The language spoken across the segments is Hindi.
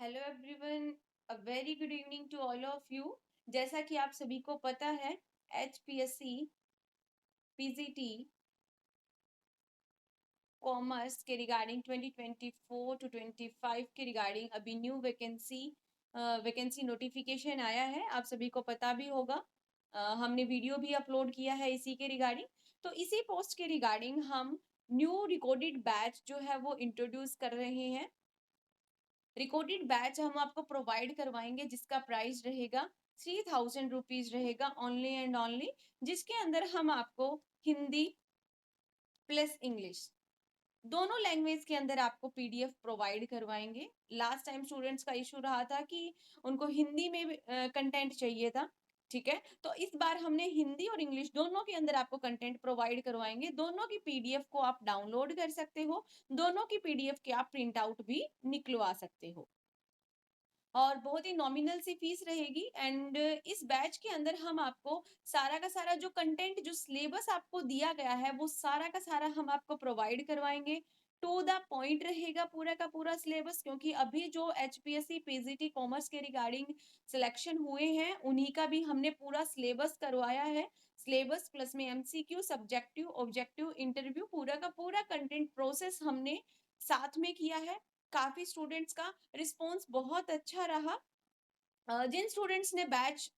Hello everyone, a very good evening to all of you. जैसा कि आप सभी को पता है, एचपीएससी पीजीटी कॉमर्स के रिगार्डिंग 2024 टू 25 के रिगार्डिंग अभी न्यू वैकेंसी नोटिफिकेशन आया है। आप सभी को पता भी होगा। हमने वीडियो भी अपलोड किया है इसी के रिगार्डिंग। तो इसी पोस्ट के रिगार्डिंग हम न्यू रिकॉर्डेड बैच जो है वो इंट्रोड्यूस कर रहे हैं। रिकॉर्डेड बैच हम आपको प्रोवाइड करवाएंगे जिसका प्राइस रहेगा 3000 रुपीज रहेगा ओनली एंड ओनली, जिसके अंदर हम आपको हिंदी प्लस इंग्लिश दोनों लैंग्वेज के अंदर आपको पीडीएफ प्रोवाइड करवाएंगे। लास्ट टाइम स्टूडेंट्स का इशू रहा था कि उनको हिंदी में कंटेंट चाहिए था। ठीक है, तो इस बार हमने हिंदी और इंग्लिश दोनों के अंदर आपको कंटेंट प्रोवाइड करवाएंगे। दोनों की पीडीएफ को आप डाउनलोड कर सकते हो, दोनों की पीडीएफ के आप प्रिंट आउट भी निकलवा सकते हो और बहुत ही नॉमिनल सी फीस रहेगी। एंड इस बैच के अंदर हम आपको सारा का सारा जो कंटेंट, जो सिलेबस आपको दिया गया है, वो सारा का सारा हम आपको प्रोवाइड करवाएंगे। टू द पॉइंट रहेगा पूरा का पूरा सिलेबस, क्योंकि अभी जो एचपीएससी पीजीटी कॉमर्स के रिगार्डिंग सिलेक्शन हुए हैं उन्हीं का भी हमने पूरा सिलेबस करवाया है। सिलेबस प्लस में एमसीक्यू, सब्जेक्टिव, ऑब्जेक्टिव, इंटरव्यू, पूरा का पूरा कंटेंट प्रोसेस हमने साथ में किया है। काफी स्टूडेंट्स का रिस्पॉन्स बहुत अच्छा रहा। जिन स्टूडेंट्स ने बैच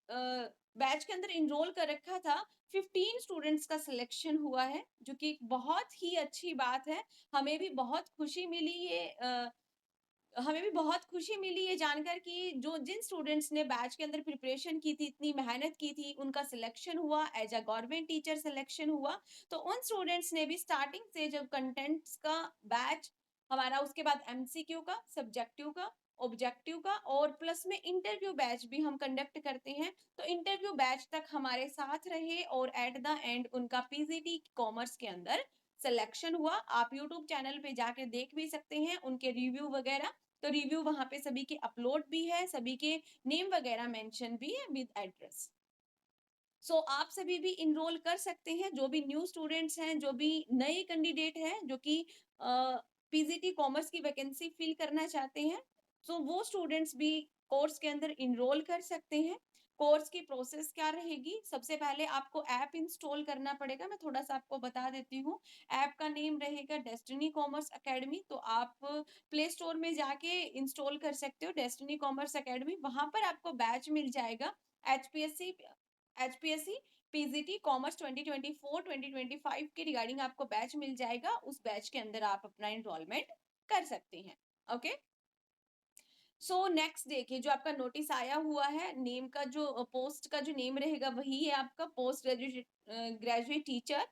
के अंदर इनरोल कर रखा था, 15 स्टूडेंट्स का सिलेक्शन हुआ है, जो कि बहुत ही अच्छी बात है। हमें भी बहुत खुशी मिली ये हमें भी बहुत खुशी मिली ये जानकर कि जो जिन स्टूडेंट्स ने बैच के अंदर प्रिपरेशन की थी, इतनी मेहनत की थी, उनका सिलेक्शन हुआ, as a government teacher selection हुआ। तो उन स्टूडेंट्स ने भी स्टार्टिंग से जब कंटेंट्स का बैच हमारा, उसके बाद एमसीक्यू का, सब्जेक्टिव का, ऑब्जेक्टिव का और प्लस में इंटरव्यू बैच भी हम कंडक्ट करते हैं। तो इंटरव्यू बैच तक हमारे साथ रहे और एट द एंड उनका पीजीटी कॉमर्स के अंदर सिलेक्शन हुआ। आप यूट्यूब चैनल पे जाके देख भी सकते हैं उनके रिव्यू वगैरह। तो रिव्यू वहां पे सभी के अपलोड भी है, सभी के नेम वगैरह मेंशन भी है विद एड्रेस। सो आप सभी भी इनरोल कर सकते हैं, जो भी न्यू स्टूडेंट्स हैं, जो भी नए कैंडिडेट हैं, जो कि पीजीटी कॉमर्स की वैकेंसी फिल करना चाहते हैं। सो वो स्टूडेंट्स भी कोर्स के अंदर इनरोल कर सकते हैं। कोर्स की प्रोसेस क्या रहेगी? सबसे पहले आपको ऐप इंस्टॉल करना पड़ेगा। मैं थोड़ा सा आपको बता देती हूँ। ऐप का नेम रहेगा डेस्टिनी कॉमर्स एकेडमी। तो आप प्ले स्टोर में जाके इंस्टॉल कर सकते हो डेस्टिनी कॉमर्स एकेडमी। वहां पर आपको बैच मिल जाएगा एचपीएससी एचपीएससी पीजीटी कॉमर्स 2024-2025 के रिगार्डिंग आपको बैच मिल जाएगा। उस बैच के अंदर आप अपना एनरोलमेंट कर सकते हैं। ओके, सो नेक्स्ट देखिए, जो आपका नोटिस आया हुआ है, नेम का जो पोस्ट का जो नेम रहेगा वही है आपका post graduate teacher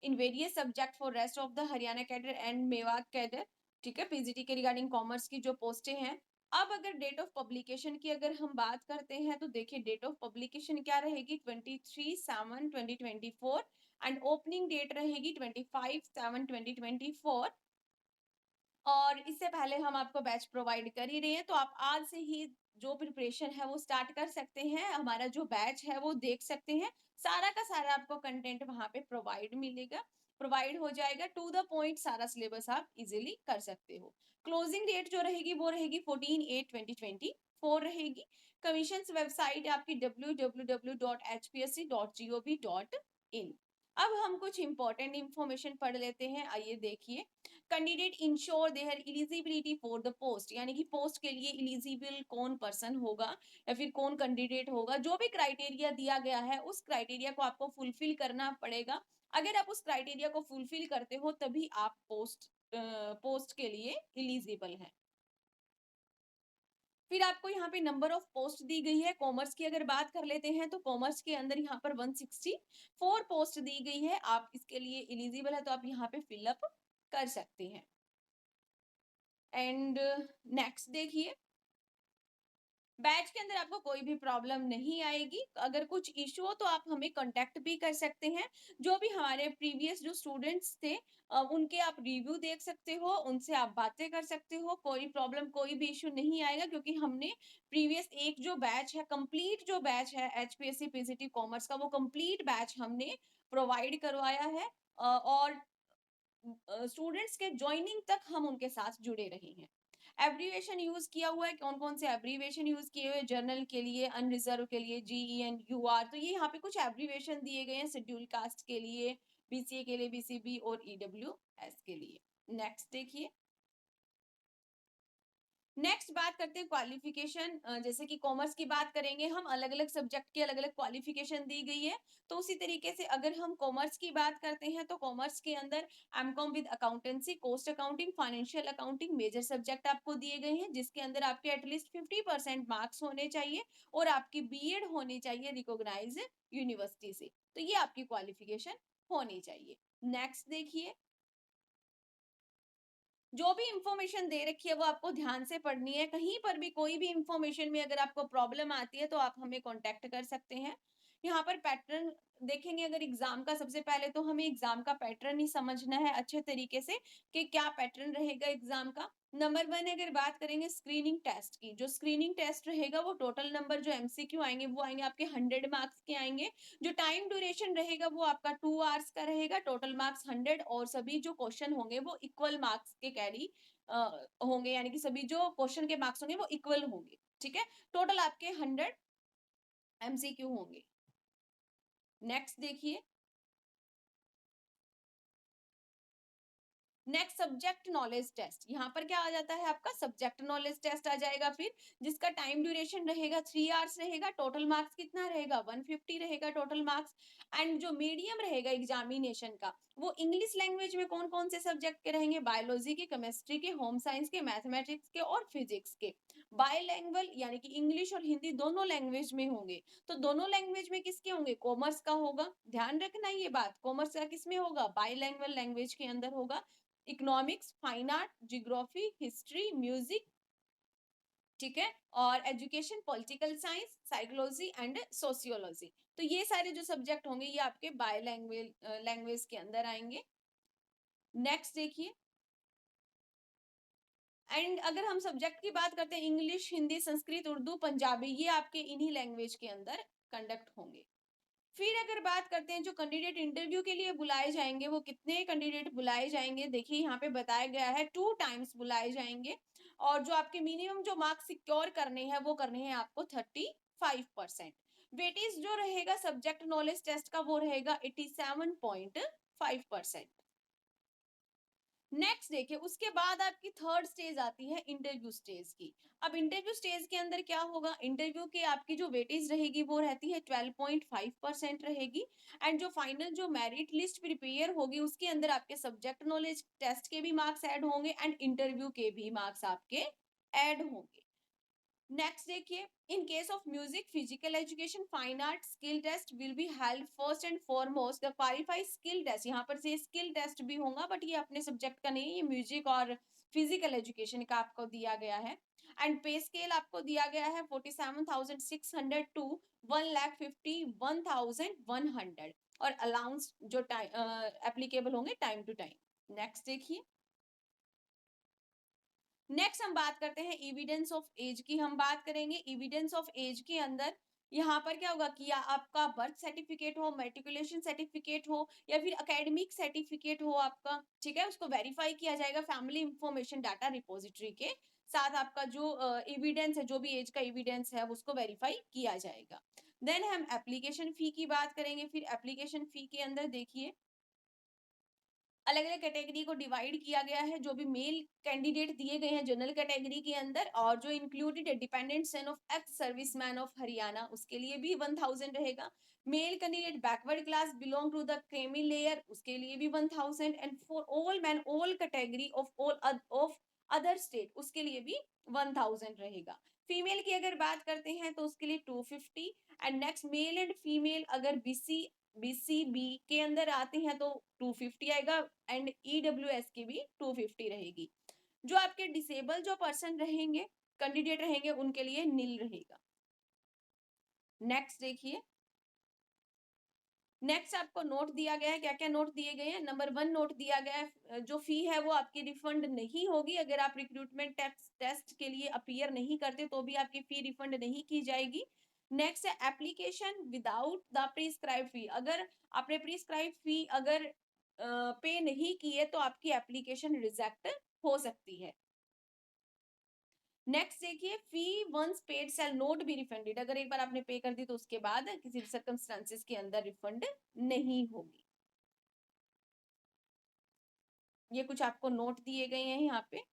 in various subject for rest of the Haryana cadre and Mewat cadre. ठीक है, पीजीटी के रिगार्डिंग कॉमर्स की जो पोस्टें हैं। अब अगर डेट ऑफ पब्लिकेशन की अगर हम बात करते हैं तो देखिए, डेट ऑफ पब्लिकेशन क्या रहेगी? 23/7/2024 एंड ओपनिंग डेट रहेगी 25/7/2024। और इससे पहले हम आपको बैच प्रोवाइड कर ही रहे हैं, तो आप आज से ही जो प्रिपरेशन है वो स्टार्ट कर सकते हैं। हमारा जो बैच है वो देख सकते हैं। सारा का सारा आपको कंटेंट वहां पे प्रोवाइड हो जाएगा। टू द पॉइंट सारा सिलेबस आप इजीली कर सकते हो। क्लोजिंग डेट जो रहेगी वो रहेगी 14/8/2024 रहेगी। कमीशंस वेबसाइट आपकी www.hpsc.gov.in। अब हम कुछ इंपॉर्टेंट इंफॉर्मेशन पढ़ लेते हैं, आइए देखिए। Candidate ensure there eligibility for the post, यानी कि पोस्ट के लिए एलिजिबल कौन पर्सन होगा या फिर कौन कैंडिडेट होगा। जो भी क्राइटेरिया दिया गया है उस क्राइटेरिया को आपको फुलफिल करना पड़ेगा। अगर आप उस क्राइटेरिया को फुलफिल करते हो तभी आप पोस्ट के लिए एलिजिबल हैं। फिर आपको यहाँ पे नंबर ऑफ पोस्ट दी गई है। कॉमर्स की अगर बात कर लेते हैं तो कॉमर्स के अंदर यहाँ पर 164 पोस्ट दी गई है। आप इसके लिए एलिजिबल है तो आप यहाँ पे फिलअप कर सकते हैं। एंड नेक्स्ट देखिए, बैच के अंदर आपको कोई भी प्रॉब्लम नहीं आएगी। अगर कुछ इशू हो तो आप हमें कांटेक्ट भी कर सकते हैं। जो भी हमारे प्रीवियस जो स्टूडेंट्स थे उनके आप रिव्यू देख सकते हो, उनसे आप बातें कर सकते हो। कोई प्रॉब्लम, कोई भी इशू नहीं आएगा, क्योंकि हमने प्रीवियस एक जो बैच है, कंप्लीट जो बैच है एचपीएससी पीजीटी कॉमर्स का, वो कंप्लीट बैच हमने प्रोवाइड करवाया है। और स्टूडेंट्स के ज्वाइनिंग तक हम उनके साथ जुड़े रहे हैं। एब्रीविएशन यूज किया हुआ है, कौन कौन से एब्रीविएशन यूज किए हुए, जर्नल के लिए, अनरिजर्व के लिए GEN UR, तो ये यहाँ पे कुछ एब्रीविएशन दिए गए हैं शेड्यूल कास्ट के लिए, BCA के लिए BCB और EWS के लिए। नेक्स्ट देखिए, नेक्स्ट बात करते हैं क्वालिफिकेशन। जैसे कि कॉमर्स की बात करेंगे हम, अलग अलग सब्जेक्ट की अलग अलग क्वालिफिकेशन दी गई है। तो उसी तरीके से अगर हम कॉमर्स की बात करते हैं तो कॉमर्स के अंदर MCom with accountancy, cost accounting, financial accounting major subject आपको दिए गए हैं, जिसके अंदर आपके एटलीस्ट 50% मार्क्स होने चाहिए और आपकी बीएड होनी चाहिए रिकॉग्नाइज यूनिवर्सिटी से। तो ये आपकी क्वालिफिकेशन होनी चाहिए। नेक्स्ट देखिए, जो भी इंफॉर्मेशन दे रखी है वो आपको ध्यान से पढ़नी है। कहीं पर भी कोई भी इंफॉर्मेशन में अगर आपको प्रॉब्लम आती है तो आप हमें कांटेक्ट कर सकते हैं। यहाँ पर पैटर्न देखेंगे, अगर एग्जाम का, सबसे पहले तो हमें एग्जाम का पैटर्न ही समझना है अच्छे तरीके से कि क्या पैटर्न रहेगा एग्जाम का। नंबर 1 अगर बात करेंगे स्क्रीनिंग टेस्ट की, जो स्क्रीनिंग टेस्ट रहेगा वो टोटल नंबर जो MCQ आएंगे वो आएंगे आपके 100 मार्क्स के आएंगे। जो टाइम ड्यूरेशन रहेगा वो आपका 2 आवर्स का रहेगा, टोटल मार्क्स 100, और सभी जो क्वेश्चन होंगे वो इक्वल मार्क्स के कैरी होंगे, यानी कि सभी जो क्वेश्चन के मार्क्स होंगे वो इक्वल होंगे। ठीक है, टोटल आपके 100 MCQ होंगे। नेक्स्ट देखिए, नेक्स्ट सब्जेक्ट नॉलेज टेस्ट, यहाँ पर क्या आ जाता है आपका सब्जेक्ट नॉलेज टेस्ट आ जाएगा फिर, जिसका टाइम ड्यूरेशन रहेगा 3 आवर्स रहेगा, टोटल मार्क्स कितना रहेगा 150 रहेगा टोटल मार्क्स। एंड जो मीडियम रहेगा एग्जामिनेशन का वो इंग्लिश लैंग्वेज में कौन कौन से सब्जेक्ट के रहेंगे, बायोलॉजी के, केमिस्ट्री के, होम साइंस के, मैथमेटिक्स के और फिजिक्स के। बायलैंग्वेज यानी कि इंग्लिश और हिंदी दोनों लैंग्वेज में होंगे। तो दोनों लैंग्वेज में किसके होंगे, कॉमर्स का होगा, ध्यान रखना ये बात, कॉमर्स का किसमें होगा, बायलैंग्वेज लैंग्वेज के अंदर होगा। Economics, fine art, geography, history, music, ठीक है, और education, political science, psychology and sociology. तो ये सारे जो सब्जेक्ट होंगे ये आपके बाय लैंग्वेज के अंदर आएंगे। नेक्स्ट देखिए, एंड अगर हम सब्जेक्ट की बात करते हैं, इंग्लिश, हिंदी, संस्कृत, उर्दू, पंजाबी, ये आपके इन्हीं लैंग्वेज के अंदर कंडक्ट होंगे। फिर अगर बात करते हैं जो कैंडिडेट इंटरव्यू के लिए बुलाए जाएंगे, वो कितने कैंडिडेट बुलाए जाएंगे, देखिए यहाँ पे बताया गया है 2 टाइम्स बुलाए जाएंगे। और जो आपके मिनिमम जो मार्क्स सिक्योर करने हैं वो करने हैं आपको 35%। वेटेज जो रहेगा सब्जेक्ट नॉलेज टेस्ट का वो रहेगा 87.5%। नेक्स्ट देखिए, उसके बाद आपकी थर्ड स्टेज आती है इंटरव्यू स्टेज की। अब इंटरव्यू स्टेज के अंदर क्या होगा, इंटरव्यू की आपकी जो वेटेज रहेगी वो रहती है 12.5% रहेगी। एंड जो फाइनल जो मेरिट लिस्ट प्रिपेयर होगी उसके अंदर आपके सब्जेक्ट नॉलेज टेस्ट के भी मार्क्स ऐड होंगे एंड इंटरव्यू के भी मार्क्स आपके ऐड होंगे। नेक्स्ट देखिए, in case of music, physical education, fine art, skill test will be held first and foremost the qualified skill test. यहाँ पर से स्किल टेस्ट भी होगा बट ये अपने सब्जेक्ट का नहीं, ये म्यूजिक और फिजिकल एजुकेशन का आपको दिया गया है। एंड पे स्केल आपको दिया गया है 47,600 टू 1,51,100, और अलाउंस जो टाइम एप्लीकेबल होंगे टाइम टू टाइम। नेक्स्ट देखिए, नेक्स्ट हम बात करते हैं एविडेंस ऑफ एज की। हम बात करेंगे एविडेंस ऑफ एज के अंदर, यहाँ पर क्या होगा कि आपका बर्थ सर्टिफिकेट हो, मेट्रिकुलेशन सर्टिफिकेट हो, या फिर एकेडमिक सर्टिफिकेट हो आपका, ठीक है, उसको वेरीफाई किया जाएगा फैमिली इंफॉर्मेशन डाटा रिपोजिटरी के साथ। आपका जो एविडेंस है, जो भी एज का एविडेंस है उसको वेरीफाई किया जाएगा। देन हम एप्लीकेशन फी की बात करेंगे। फिर एप्लीकेशन फी के अंदर देखिए, अलग अलग कैटेगरी को डिवाइड किया गया है। जो भी मेल कैंडिडेट दिए गए हैं जनरल कैटेगरी के अंदर, और जो इंक्लूडेड है dependent son of ex serviceman of Haryana, उसके लिए भी 1000 रहेगा। Male candidate backward class belong to the creamy layer, उसके लिए भी 1000। And for all man all category of of other state, उसके लिए भी 1000 रहेगा। फीमेल की अगर बात करते हैं तो उसके लिए 250। And next male and female अगर BCB के अंदर आते हैं तो 250 आएगा। एंड EWS की भी 250 रहेगी। जो आपके डिसेबल जो पर्सन रहेंगे, कैंडिडेट रहेंगे, उनके लिए नील रहेगा। नेक्स्ट देखिए, नेक्स्ट आपको नोट दिया गया है, क्या क्या नोट दिए गए हैं। नंबर 1 नोट दिया गया है, जो फी है वो आपकी रिफंड नहीं होगी। अगर आप रिक्रूटमेंट टेस्ट के लिए अपीयर नहीं करते तो भी आपकी फी रिफंड नहीं की जाएगी। नेक्स्ट है एप्लीकेशन विदाउट द प्रिस्क्राइब फी, अगर आपने प्रिस्क्राइब फी अगर पे नहीं की है तो आपकी एप्लीकेशन रिजेक्ट हो सकती है। नेक्स्ट देखिए, fee once paid shall not be refunded. अगर एक बार आपने पे कर दी तो उसके बाद किसी सर्कमस्टांसेस के अंदर रिफंड नहीं होगी। ये कुछ आपको नोट दिए गए हैं यहाँ पे।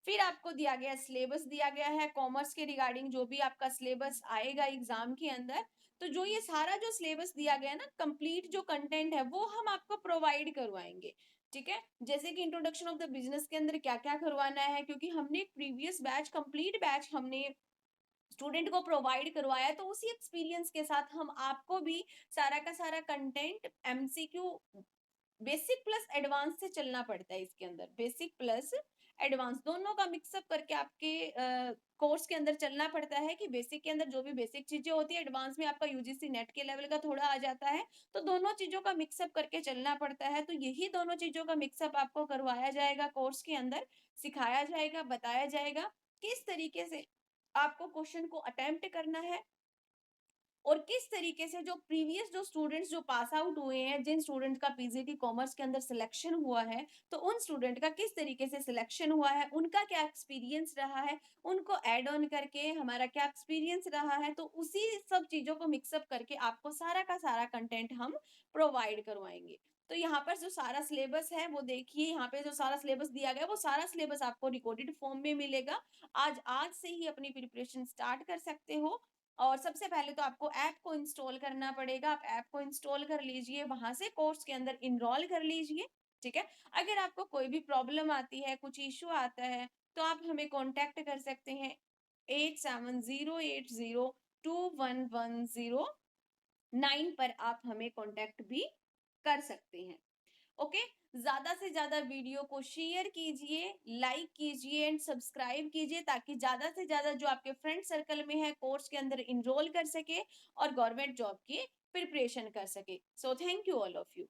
फिर आपको दिया गया सिलेबस दिया गया है कॉमर्स के रिगार्डिंग, जो भी आपका सिलेबस आएगा एग्जाम के अंदर। तो जो ये सारा जो सिलेबस दिया गया है ना, कंप्लीट जो कंटेंट है वो हम आपको प्रोवाइड करवाएंगे। ठीक है, जैसे कि इंट्रोडक्शन ऑफ द बिजनेस के अंदर क्या क्या करवाना है, क्योंकि हमने प्रीवियस बैच, कंप्लीट बैच हमने स्टूडेंट को प्रोवाइड करवाया, तो उसी एक्सपीरियंस के साथ हम आपको भी सारा का सारा content MCQ basic plus advance से चलना पड़ता है। इसके अंदर बेसिक प्लस एडवांस दोनों का मिक्सअप करके आपके कोर्स के अंदर चलना पड़ता है, कि बेसिक के अंदर जो भी बेसिक चीजें होती है, एडवांस में आपका यूजीसी नेट के लेवल का थोड़ा आ जाता है, तो दोनों चीजों का मिक्सअप करके चलना पड़ता है। तो यही दोनों चीजों का मिक्सअप आपको करवाया जाएगा कोर्स के अंदर, सिखाया जाएगा, बताया जाएगा किस तरीके से आपको क्वेश्चन को अटेम्प्ट करना है, और किस तरीके से जो प्रीवियस जो स्टूडेंट्स जो पास आउट हुए हैं, जिन स्टूडेंट का पीजीटी कॉमर्स के अंदर सिलेक्शन हुआ है, तो उन स्टूडेंट का किस तरीके से सिलेक्शन हुआ है, उनका क्या एक्सपीरियंस रहा है, उनको ऐड ऑन करके हमारा क्या एक्सपीरियंस रहा है, तो उसी सब चीजों को मिक्सअप करके आपको सारा का सारा कंटेंट हम प्रोवाइड करवाएंगे। तो यहाँ पर जो सारा सिलेबस है वो देखिए, यहाँ पे जो सारा सिलेबस दिया गया है वो सारा सिलेबस आपको रिकॉर्डेड फॉर्म में मिलेगा। आज से ही अपनी प्रिपरेशन स्टार्ट कर सकते हो। और सबसे पहले तो आपको ऐप को इंस्टॉल करना पड़ेगा। आप ऐप को इंस्टॉल कर लीजिए, वहां से कोर्स के अंदर इनरोल कर लीजिए। ठीक है, अगर आपको कोई भी प्रॉब्लम आती है, कुछ इश्यू आता है, तो आप हमें कांटेक्ट कर सकते हैं 8708021109 पर आप हमें कांटेक्ट भी कर सकते हैं। ओके, ज्यादा से ज्यादा वीडियो को शेयर कीजिए, लाइक कीजिए एंड सब्सक्राइब कीजिए, ताकि ज्यादा से ज्यादा जो आपके फ्रेंड सर्कल में है कोर्स के अंदर इनरोल कर सके और गवर्नमेंट जॉब की प्रिपरेशन कर सके। So thank you all of you.